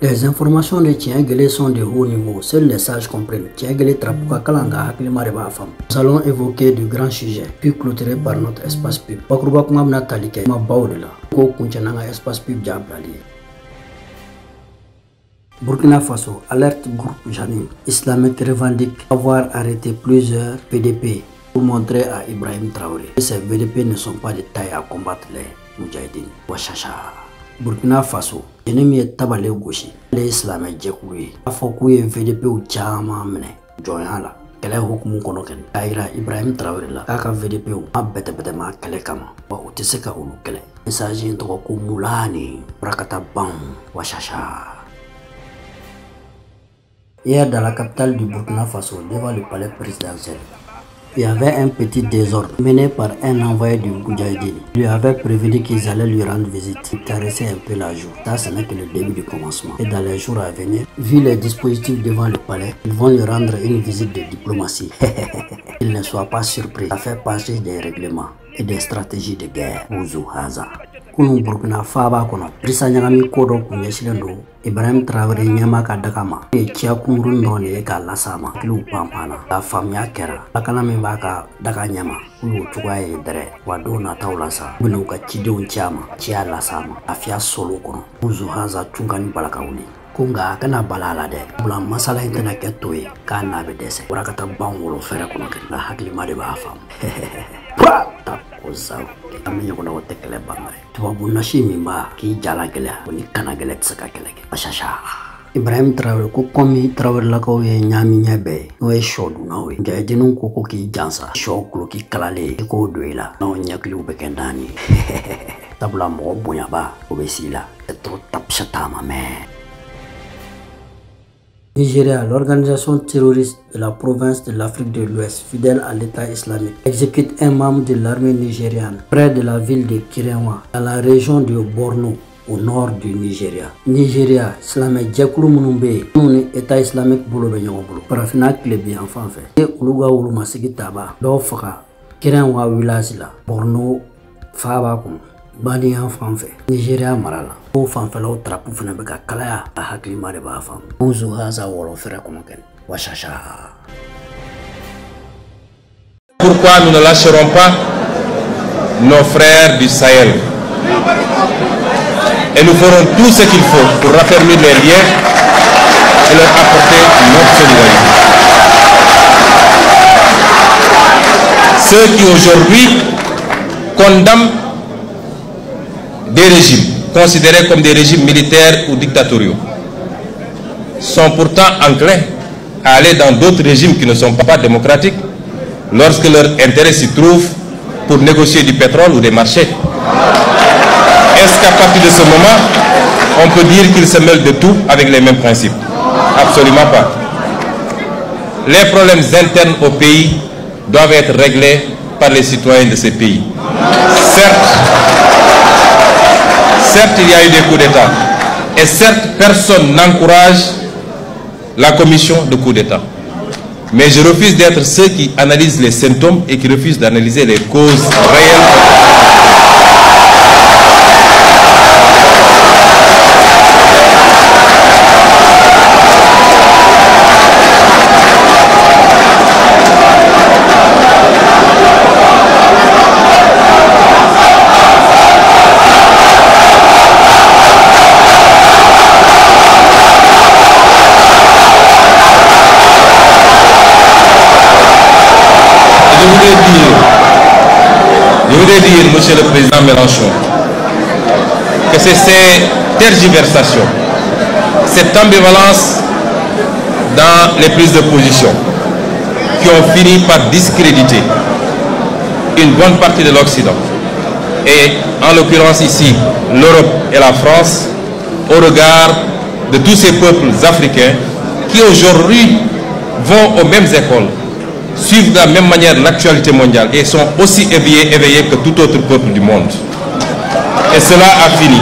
Les informations de Tiengele sont de haut niveau, seuls les sages comprennent. Tiengele Trapuka Kalanga Haklima Reba Fam. Nous allons évoquer de grands sujets, puis clôturer par notre espace pub. Bakruba Kumabna Talike, Ma Baudela, Ko Kunchananga espace pub Diablali. Burkina Faso, alerte groupe Janim. Islamique revendique avoir arrêté plusieurs PDP pour montrer à Ibrahim Traoré que ces PDP ne sont pas de taille à combattre les Moudjahidines. Wachacha. Burkina Faso, Janim est tabalé gauche. Les Islamiques Djekoui. Afokouye VDP ou Tchama Mene. Joyala. Kele hukumu kono ken. Kaira Ibrahim Traoré la. Kaka VDP ou. Ma bete bete ma kele kama. Wa uteseka ulu kele. Message intoko kumulani. Brakata bam. Wachacha. Hier, dans la capitale du Burkina Faso, devant le palais présidentiel, il y avait un petit désordre mené par un envoyé du Moudjahidine. Il lui avait prévenu qu'ils allaient lui rendre visite. Il caressait un peu la joue. Ça, ce n'est que le début du commencement. Et dans les jours à venir, vu les dispositifs devant le palais, ils vont lui rendre une visite de diplomatie. Il ne soit pas surpris. Ça fait partie des règlements et des stratégies de guerre. Ouzou Haza. Kunu Burkina Faba kono prisa nyangami kodo kunyeshilendo Ibrahim Traoré nyama ka dakama e chia kumurun ndone ka lasama kilu pampana la famia kera akana memba ka daka nyama kulu tukwa e dere wadona taulasa bunu ka chidon chama chia lasama afia solo kono Uzu Haza tungani balakauli kunga kana balala de bula masala intena ketoy kana be dese warakata bangolo fere kono la hakli made ba fam Ozao amenya kuna wotekele bangare tuwabuna shimimba ki jala gele ni kana gele tsaka gele ashasha Ibrahim Traoré ko komi Traoré la ko ye nyami nyabe no e shodu na we ngedinu ko ko ki jansa shoklo ki kalale ko doila no nyakli ubekendani tabula mo bonya ba obesila trop tapshatama me Nigeria, l'organisation terroriste de la province de l'Afrique de l'Ouest, fidèle à l'État islamique, exécute un membre de l'armée nigériane près de la ville de Kirenwa, dans la région de Borno, au nord du Nigeria. Nigeria, Islamique Djekulu Munumbe, État islamique Boulo Benyongolo, Parafina Klebi en fanfait. Et Uluga Uluma Sigitaba, Dofaka, Kirenwa village la, Borno, Fabakum. Bani en fanfait, Nigeria Marala. Au fanfait là, au trapu Funabeka Kalaya, à Haklima de Bafam. Ouzou Haza Wolo Fera Komaken. Wachacha. Pourquoi nous ne lâcherons pas nos frères du Sahel? Et nous ferons tout ce qu'il faut pour raffermir les liens et leur apporter notre solidarité. Ceux qui aujourd'hui condamnent des régimes considérés comme des régimes militaires ou dictatoriaux sont pourtant enclins à aller dans d'autres régimes qui ne sont pas démocratiques lorsque leur intérêt s'y trouve pour négocier du pétrole ou des marchés. Est-ce qu'à partir de ce moment, on peut dire qu'ils se mêlent de tout avec les mêmes principes? Absolument pas. Les problèmes internes au pays doivent être réglés par les citoyens de ces pays. Certes, il y a eu des coups d'État. Et certes, personne n'encourage la commission de coups d'État. Mais je refuse d'être ceux qui analysent les symptômes et qui refusent d'analyser les causes réelles. Je voudrais dire, Monsieur le Président Mélenchon, que c'est ces tergiversations, cette ambivalence dans les prises de position qui ont fini par discréditer une bonne partie de l'Occident et en l'occurrence ici l'Europe et la France au regard de tous ces peuples africains qui aujourd'hui vont aux mêmes écoles, suivent de la même manière l'actualité mondiale et sont aussi éveillés que tout autre peuple du monde. Et cela a fini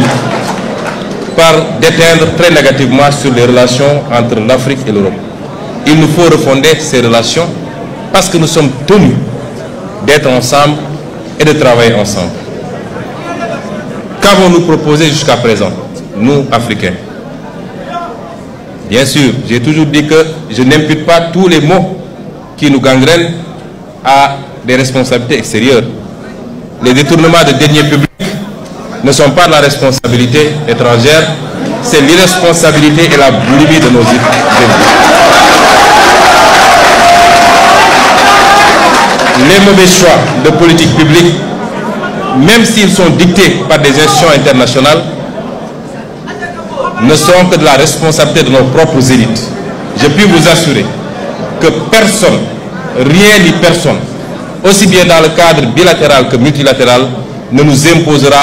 par déteindre très négativement sur les relations entre l'Afrique et l'Europe. Il nous faut refonder ces relations parce que nous sommes tenus d'être ensemble et de travailler ensemble. Qu'avons-nous proposé jusqu'à présent, nous, Africains? Bien sûr, j'ai toujours dit que je n'impute pas tous les maux qui nous gangrènent à des responsabilités extérieures. Les détournements de deniers publics ne sont pas de la responsabilité étrangère, c'est l'irresponsabilité et la boulimie de nos élites. Les mauvais choix de politique publique, même s'ils sont dictés par des institutions internationales, ne sont que de la responsabilité de nos propres élites. Je puis vous assurer que personne, rien ni personne, aussi bien dans le cadre bilatéral que multilatéral, ne nous imposera.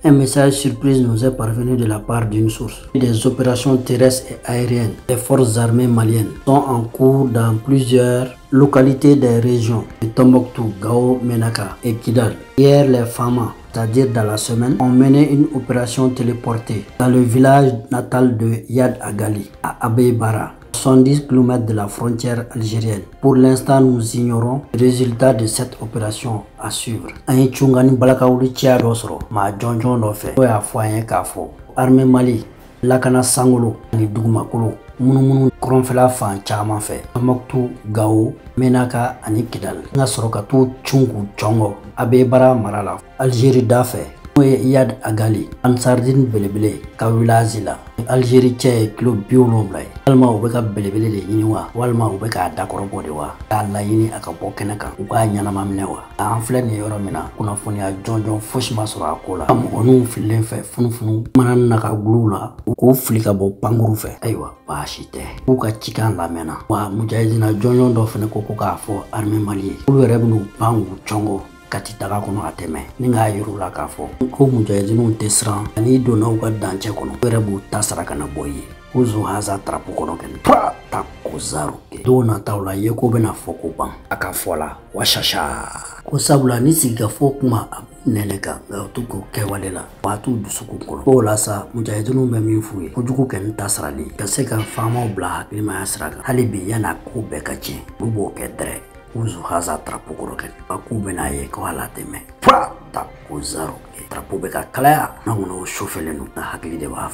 Un message surprise nous est parvenu de la part d'une source. Des opérations terrestres et aériennes des forces armées maliennes sont en cours dans plusieurs localités des régions de Tombouctou, Gao, Menaka et Kidal. Hier, les FAMA, c'est-à-dire dans la semaine, ont mené une opération téléportée dans le village natal de Yad Agali, à Abeybara, 70 km de la frontière algérienne. Pour l'instant, nous ignorons les résultats de cette opération à suivre. Aïe Tchungani Balakaouli Tia Dosro, ma Djonjon Nofe, Oya Foyen Kafo, Armée Mali, Lakana Sangolo, ni Dougumakolo, Mounou Kronfela Fan Chaman Fe, Tombouctou, Gao, Menaka, ani Kidal. Nga Sorokatu Tchungu Tchongo, Abeybara Marala, Algérie Dafe, Yad Agali, Ansardine Belebele, Kawilazila, Algérie Tché, Kilo Biolomblay, Alma Ubeka Belebele de Yiniwa, Walma Ubeka Dakorobo de Wa, Alayini Akapo Kenaka, Uka Yanama Mnewa, Anflen Yoromina, Kunafonia John Fushma Surakola, Onu Filenfe, Funfunu, Mananaka Glula, Uku Flikabo Pangurufe, Aywa, Bashite, Uka Chikan Lamena, Wa Mujahidina John Dofene Kokoka for Armée Mali, Urebnu Pangu Chongo. Kati taga kono ateme ninga yuru la kafo ko mujahidinu tesran ani dona uga danche kono rebu tasara kana boyi uzu haza trapu kono ken pra takuzaruke dona tawla yeko bena foko ban akafola washasha ko sabula ni siga fokuma neneka ngatuko kewalela watu dusuku kono ko la sa mujahidinu be min fuye ko juku ken tasrali kaseka fama bla hakima asraga halibi yana ko be kache bubo kedre uzu haza trapu koroken akube na ye ko ala teme pa ta kuzaro trapu be ka kala na ngono shofele no na hakili de ba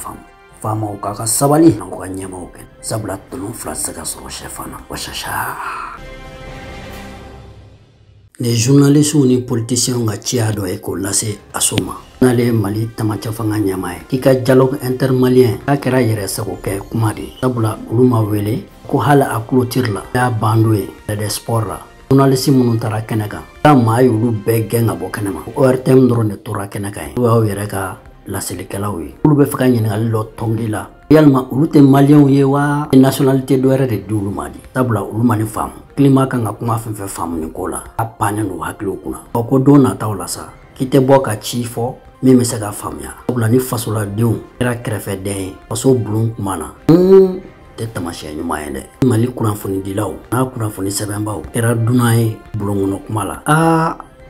fama o kaka sabali na ko nyama o ken sabla tunu frasa ka so chefana washasha. Les journalistes ou les politiciens ont tiré et collacé à Soma. Dans les Mali, Tamachafanga Nyamae, qui a dialogue intermalien, a créé un sakoke Kumari, Tabula Ulumawele, Kohala a clôture la, bandoué, les sports. Journalistes Mununtara Kenaka, Tama Yulu Begang à Bokanama, or Tem drone Tora Kenaka, Uawereka, la Selikalawi, Ulubefakani à l'autre Tongila. Yalma ulute malien yewa nationalité doere de dulumadi tabla ulumani fam klima kanga kuma fenfe fam ni kola apane no hakilo kuna oko dona tawla sa kite boka chifo meme sega famya tabla ni fasola deun era krefe de faso blun kumana te tamashe nyuma ende mali kuna foni dilaw na kuna foni sebembaw era dunai blunguno kumala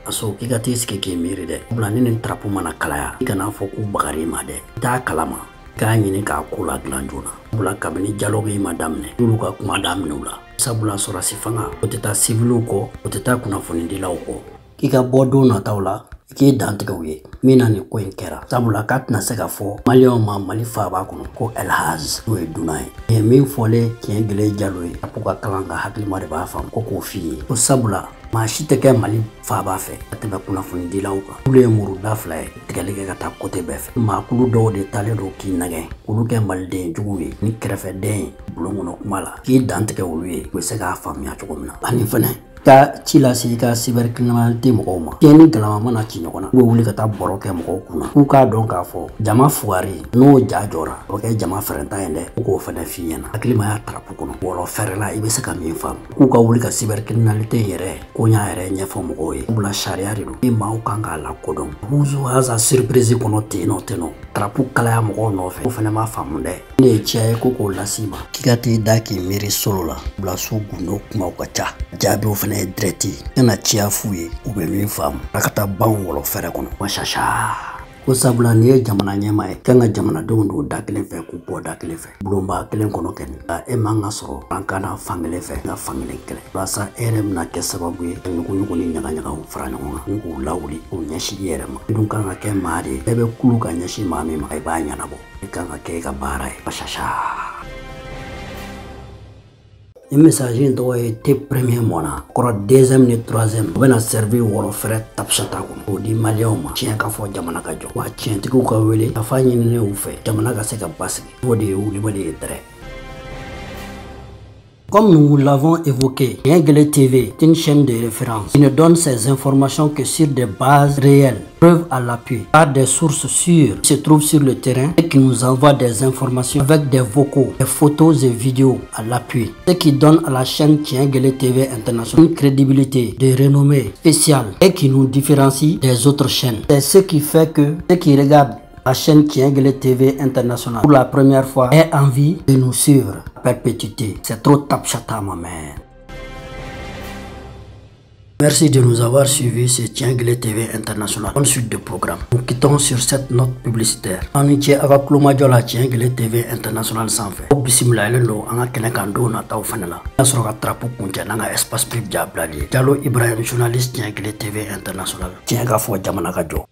aso kigati skeke miri de tabla ni trapu mana kalaya kana foku bagari made ta kalama Kanyini ka kula glanduna bula kabini dialogue madamne duluka kuma damnula sabula sora sifanga oteta civilu ko oteta kuna fonindi lawko kika bodo na tawla ki dantgawe mina ni ko enkera sabula katna sega fo malion ma malifa ba ko elhaz we dunai e min fole ki engele jaloy apuka kalanga hakli mare ba fam ko fi o sabula ma shiteke mali fa ba fe atebe kuna fonindi lawka ule muru dafla tigalege kata kote bef ma kulu do de tale do ki nage kulu ke malde juguwe ni krefe den bulongono kumala ki dantke wuluye we sega fam ya chugumna ani fene ka chila si ka cybercriminalité mɔgɔw ma tiɲɛni galama mana ci ɲɔgɔn na u bɛ wuli ka taa bɔrɔ kɛ mɔgɔw kunna k'u k'a dɔn k'a fɔ jama fugari n'o ja jɔra o kɛ jama fɛrɛnta ye dɛ u k'o fɛnɛ f'i ɲɛna hakilimaya tarapu kɔnɔ wɔlɔ fɛrɛla i bɛ se ka min faamu k'u ka wuli ka cybercriminalité yɛrɛ ko ɲa yɛrɛ ɲɛfɔ mɔgɔw ye bula sariya de don ni maaw kan k'a lakodɔn buzu haza surprise kɔnɔ tenɔ tarapu kalaya mɔgɔw nɔfɛ o fɛnɛ ma faamu dɛ ne ye ciya ye ko k'o las'i ma k'i ka t'i da k'i miiri solo la bula su gundo kumaw ka ca jaabiw fɛnɛ dreti yana ciya fu ye u bɛ min faamu a ka taa ban wɔlɔ fɛrɛ kɔnɔ washasha ko sabula ni ye jamana ɲɛma ye kan ka jamanadenw don da kelen fɛ k'u bɔ da kelen fɛ bulonba kelen kɔnɔ kɛni nka e man ka sɔrɔ an kana fankelen fɛ nka fankelen kɛlɛ walasa e yɛrɛ bɛna kɛ sababu ye ka ɲuguɲugu ni ɲagaɲagaw fara ɲɔgɔn kan ni k'u lawuli k'u ɲɛsin i yɛrɛ ma i dun kan ka kɛ maa de ye bɛɛ bɛ kulu ka ɲɛsin maa min ma i b'a ɲɛnabɔ i kan ka kɛ i ka baara ye basasa. Ni message in tɔgɔ ye te premier mɔna kɔrɔ deuxième ni troisième u bɛna servir wɔrɔ fɛrɛ tapsata kɔnɔ k'o di maliyɛnw ma tiɲɛ ka fɔ jamana ka jɔ wa tiɲɛtigiw ka wele ka f'a ɲininen u fɛ jamana ka se ka basigi o de ye wulibali ye dɛrɛ. Comme nous l'avons évoqué, Tiengele TV est une chaîne de référence qui ne donne ses informations que sur des bases réelles, preuves à l'appui, par des sources sûres qui se trouvent sur le terrain et qui nous envoient des informations avec des vocaux, des photos et vidéos à l'appui. Ce qui donne à la chaîne Tiengele TV International une crédibilité de renommée spéciale et qui nous différencie des autres chaînes. C'est ce qui fait que ceux qui regardent la chaîne Tiengele TV International pour la première fois aient envie de nous suivre à perpétuité. C'est trop tapchata, ma mère. Merci de nous avoir suivis sur Tiengele TV International. Bonne suite de programme. Nous quittons sur cette note publicitaire. En entier avec Klomadjola Tiengele TV International sans fait. Au bismillah lendo anga kenekando na taw fanela. Nasro ka trapo kunja nanga espace pub jablali. Diallo Ibrahim journaliste Tiengele TV International. Tienga fo jamana ka jo.